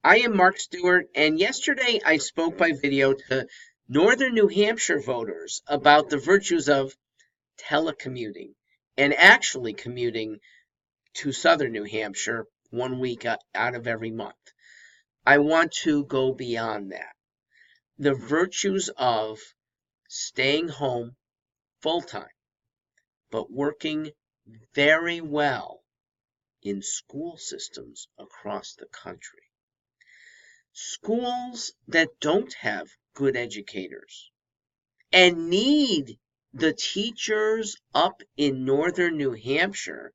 I am Mark Stewart, and yesterday I spoke by video to Northern New Hampshire voters about the virtues of telecommuting and actually commuting to Southern New Hampshire 1 week out of every month. I want to go beyond that. The virtues of staying home full time, but working very well in school systems across the country. Schools that don't have good educators and need the teachers up in Northern New Hampshire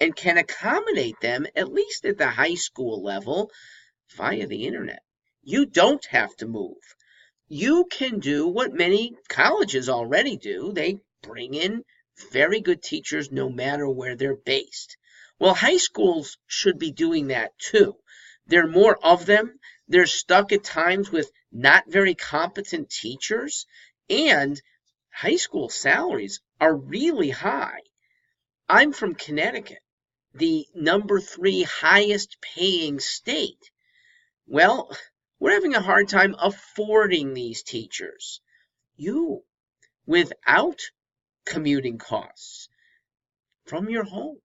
and can accommodate them at least at the high school level via the internet. You don't have to move. You can do what many colleges already do. They bring in very good teachers no matter where they're based. Well, high schools should be doing that too. There are more of them. They're stuck at times with not very competent teachers, and high school salaries are really high. I'm from Connecticut, the #3 highest paying state. Well, we're having a hard time affording these teachers. You, without commuting costs from your home,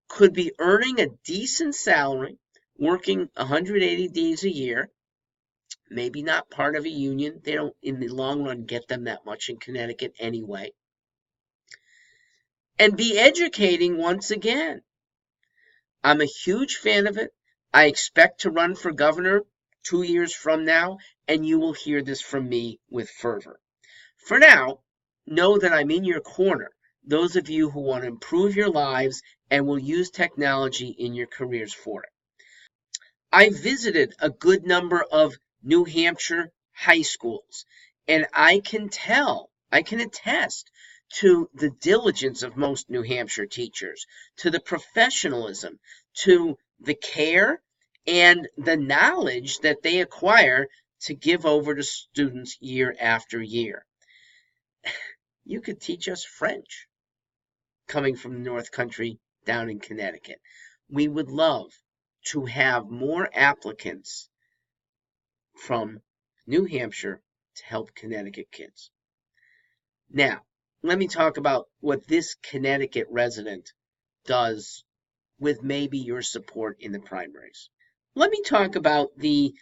could be earning a decent salary, working 180 days a year, maybe not part of a union. They don't, in the long run, get them that much in Connecticut anyway. And be educating once again. I'm a huge fan of it. I expect to run for governor 2 years from now, and you will hear this from me with fervor. For now, know that I'm in your corner, those of you who want to improve your lives and will use technology in your careers for it. I visited a good number of New Hampshire high schools, and I can attest to the diligence of most New Hampshire teachers, to the professionalism, to the care, and the knowledge that they acquire to give over to students year after year. You could teach us French coming from the North Country down in Connecticut. We would love to have more applicants from New Hampshire to help Connecticut kids. Now, let me talk about what this Connecticut resident does with maybe your support in the primaries. Let me talk about the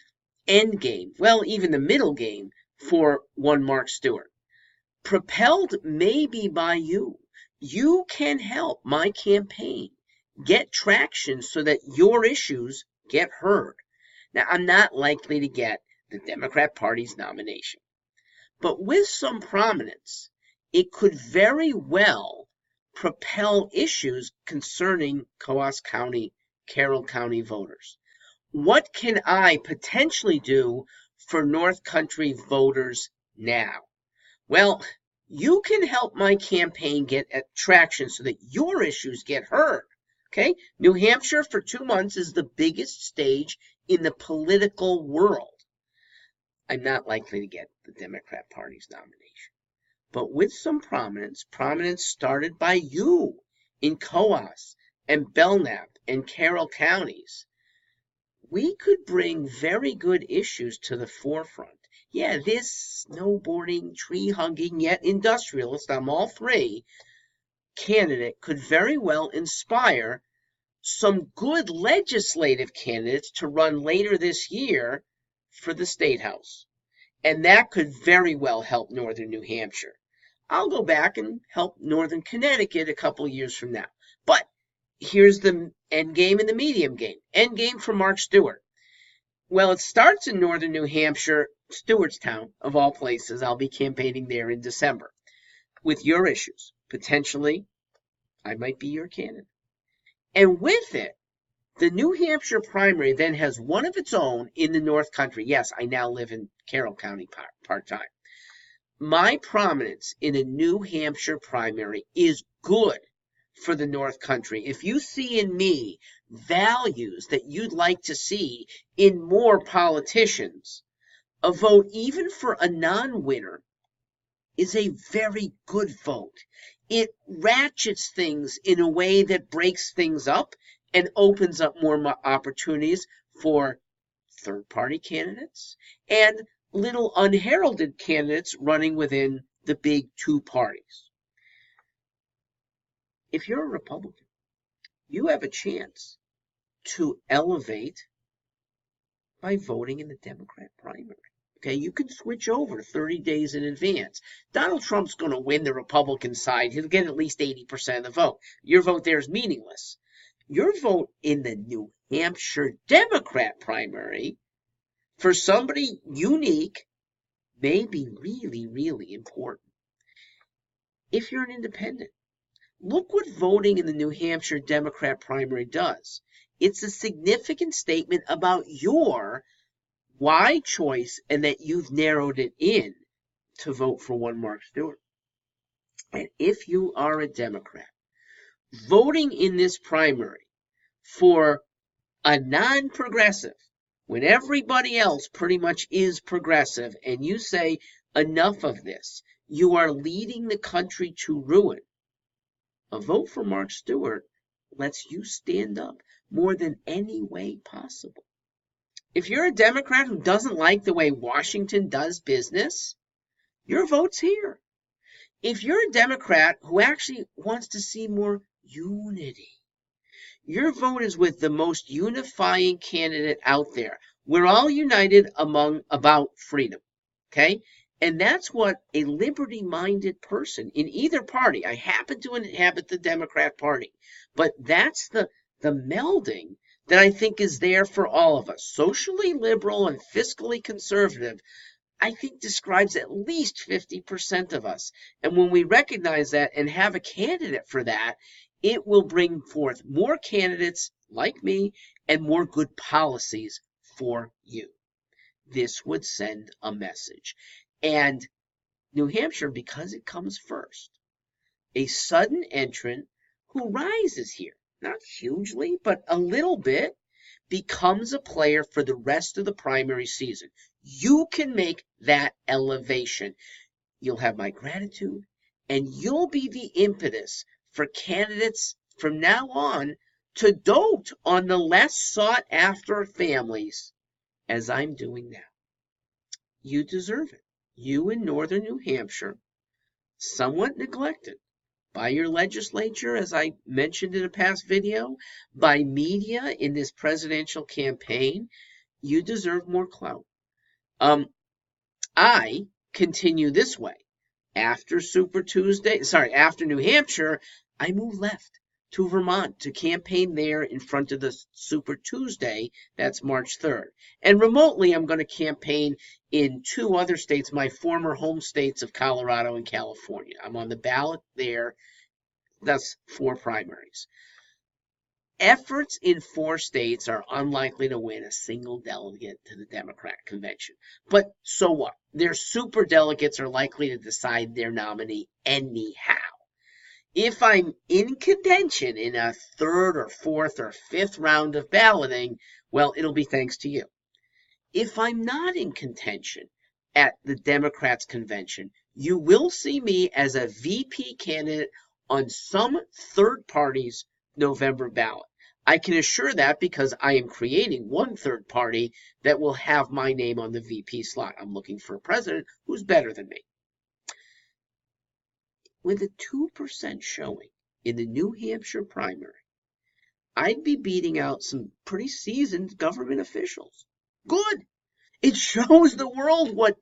end game, well, even the middle game for one Mark Stewart. Propelled maybe by you, you can help my campaign get traction so that your issues get heard. Now, I'm not likely to get the Democrat Party's nomination, but with some prominence, it could very well propel issues concerning Coos County, Carroll County voters. What can I potentially do for North Country voters now? Well, you can help my campaign get traction so that your issues get heard. Okay, New Hampshire for 2 months is the biggest stage in the political world. I'm not likely to get the Democrat Party's nomination, but with some prominence started by you in Coos and Belknap and Carroll counties, we could bring very good issues to the forefront. Yeah, this snowboarding, tree hugging, yet industrialist, I'm all three, candidate could very well inspire some good legislative candidates to run later this year for the State House. And that could very well help Northern New Hampshire. I'll go back and help Northern Connecticut a couple years from now. But here's the end game and the medium game. End game for Mark Stewart. Well, it starts in Northern New Hampshire, Stewartstown, of all places. I'll be campaigning there in December with your issues. Potentially, I might be your candidate. And with it, the New Hampshire primary then has one of its own in the North Country. Yes, I now live in Carroll County part-time. My prominence in a New Hampshire primary is good for the North Country. If you see in me values that you'd like to see in more politicians, a vote even for a non-winner is a very good vote. It ratchets things in a way that breaks things up and opens up more opportunities for third-party candidates and little unheralded candidates running within the big two parties. If you're a Republican, you have a chance to elevate by voting in the Democrat primary. Okay, you can switch over 30 days in advance. Donald Trump's going to win the Republican side. He'll get at least 80% of the vote. Your vote there is meaningless. Your vote in the New Hampshire Democrat primary for somebody unique may be really, really important. If you're an independent, look what voting in the New Hampshire Democrat primary does. It's a significant statement about your why choice and that you've narrowed it in to vote for one Mark Stewart. And if you are a Democrat, voting in this primary for a non-progressive, when everybody else pretty much is progressive, and you say, enough of this, you are leading the country to ruin. A vote for Mark Stewart lets you stand up more than any way possible. If you're a Democrat who doesn't like the way Washington does business, your vote's here. If you're a Democrat who actually wants to see more unity, your vote is with the most unifying candidate out there. We're all united about freedom, okay? And that's what a liberty-minded person in either party, I happen to inhabit the Democrat Party, but that's the melding that I think is there for all of us. Socially liberal and fiscally conservative, I think describes at least 50% of us. And when we recognize that and have a candidate for that, it will bring forth more candidates like me and more good policies for you. This would send a message. And New Hampshire, because it comes first, a sudden entrant who rises here, not hugely, but a little bit, becomes a player for the rest of the primary season. You can make that elevation. You'll have my gratitude, and you'll be the impetus for candidates from now on to dote on the less sought after families, as I'm doing now. You deserve it. You in Northern New Hampshire, somewhat neglected by your legislature, as I mentioned in a past video, by media in this presidential campaign, you deserve more clout. I continue this way. After after New Hampshire, I move left to Vermont to campaign there in front of the Super Tuesday. That's March 3rd. And remotely, I'm going to campaign in two other states, my former home states of Colorado and California. I'm on the ballot there. That's 4 primaries. Efforts in 4 states are unlikely to win a single delegate to the Democrat convention. But so what? Their super delegates are likely to decide their nominee anyhow. If I'm in contention in a 3rd or 4th or 5th round of balloting, well, it'll be thanks to you. If I'm not in contention at the Democrats' convention, you will see me as a VP candidate on some third party's November ballot. I can assure that because I am creating one third party that will have my name on the VP slot. I'm looking for a president who's better than me. With a 2% showing in the New Hampshire primary, I'd be beating out some pretty seasoned government officials. Good. It shows the world what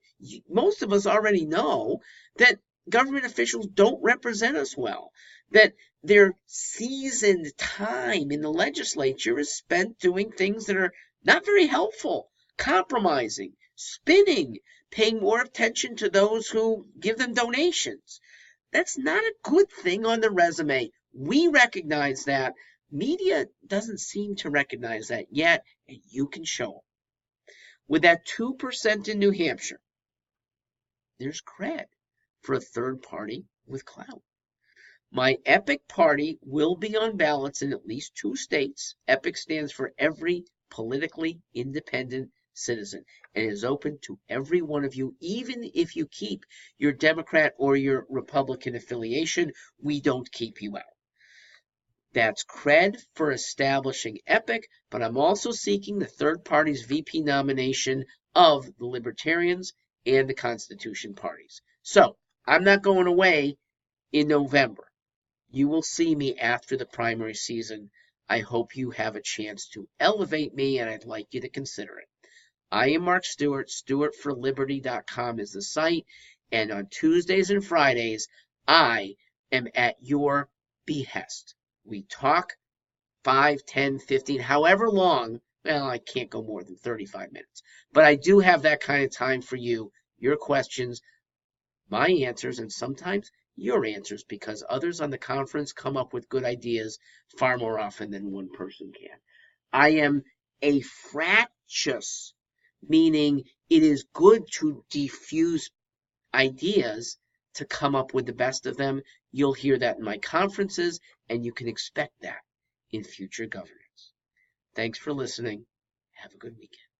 most of us already know, that government officials don't represent us well, that their seasoned time in the legislature is spent doing things that are not very helpful, compromising, spinning, paying more attention to those who give them donations. That's not a good thing on the resume. We recognize that. Media doesn't seem to recognize that yet, and you can show them. With that 2% in New Hampshire, there's cred for a third party with clout. My EPIC party will be on ballots in at least 2 states. EPIC stands for Every Politically Independent Citizen, and is open to every one of you, even if you keep your Democrat or your Republican affiliation. We don't keep you out. That's cred for establishing EPIC, but I'm also seeking the third party's VP nomination of the Libertarians and the Constitution parties. So I'm not going away in November. You will see me after the primary season. I hope you have a chance to elevate me, and I'd like you to consider it. I am Mark Stewart. StewartForLiberty.com is the site. And on Tuesdays and Fridays, I am at your behest. We talk 5, 10, 15, however long. Well, I can't go more than 35 minutes. But I do have that kind of time for you, your questions, my answers, and sometimes your answers, because others on the conference come up with good ideas far more often than one person can. I am a fractious, meaning it is good to diffuse ideas to come up with the best of them. You'll hear that in my conferences, and you can expect that in future governance. Thanks for listening. Have a good weekend.